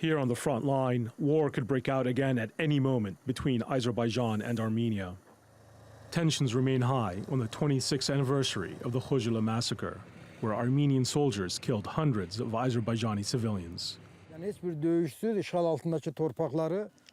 Here on the front line, war could break out again at any moment between Azerbaijan and Armenia. Tensions remain high on the 26th anniversary of the Khojaly Massacre, where Armenian soldiers killed hundreds of Azerbaijani civilians.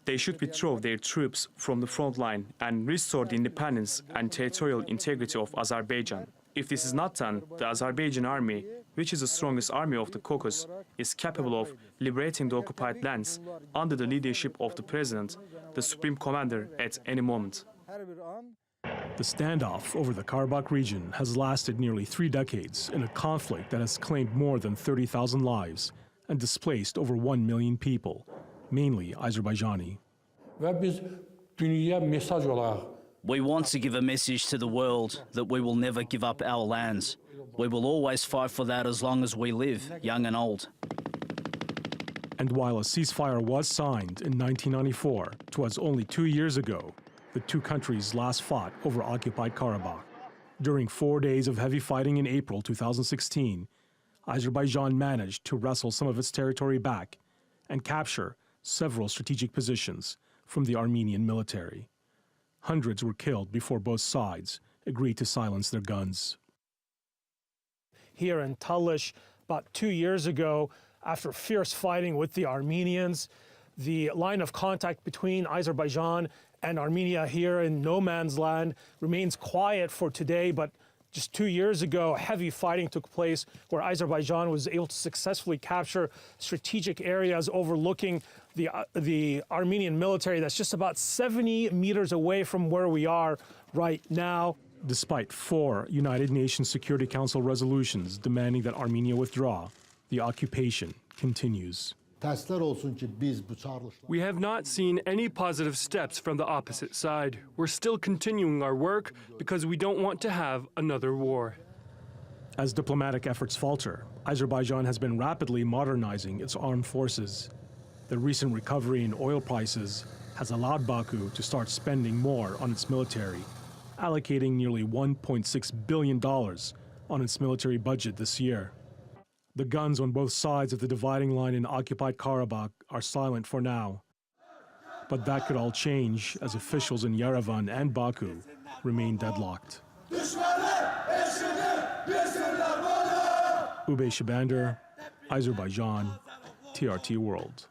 They should withdraw their troops from the front line and restore the independence and territorial integrity of Azerbaijan. If this is not done, the Azerbaijan army, which is the strongest army of the Caucasus, is capable of liberating the occupied lands under the leadership of the president, the supreme commander, at any moment. The standoff over the Karabakh region has lasted nearly 3 decades in a conflict that has claimed more than 30,000 lives and displaced over 1 million people, mainly Azerbaijani. We want to give a message to the world that we will never give up our lands. We will always fight for that as long as we live, young and old. And while a ceasefire was signed in 1994, it was only 2 years ago the two countries last fought over occupied Karabakh. During 4 days of heavy fighting in April 2016, Azerbaijan managed to wrestle some of its territory back and capture several strategic positions from the Armenian military. Hundreds were killed before both sides agreed to silence their guns. Here in Talysh, about 2 years ago, after fierce fighting with the Armenians, the line of contact between Azerbaijan and Armenia here in no man's land remains quiet for today, but just 2 years ago, heavy fighting took place where Azerbaijan was able to successfully capture strategic areas overlooking the Armenian military that's just about 70 meters away from where we are right now. Despite 4 United Nations Security Council resolutions demanding that Armenia withdraw, the occupation continues. We have not seen any positive steps from the opposite side. We're still continuing our work because we don't want to have another war. As diplomatic efforts falter, Azerbaijan has been rapidly modernizing its armed forces. The recent recovery in oil prices has allowed Baku to start spending more on its military, allocating nearly $1.6 billion on its military budget this year. The guns on both sides of the dividing line in occupied Karabakh are silent for now. But that could all change as officials in Yerevan and Baku remain deadlocked. Ubey Shabander, Azerbaijan, TRT World.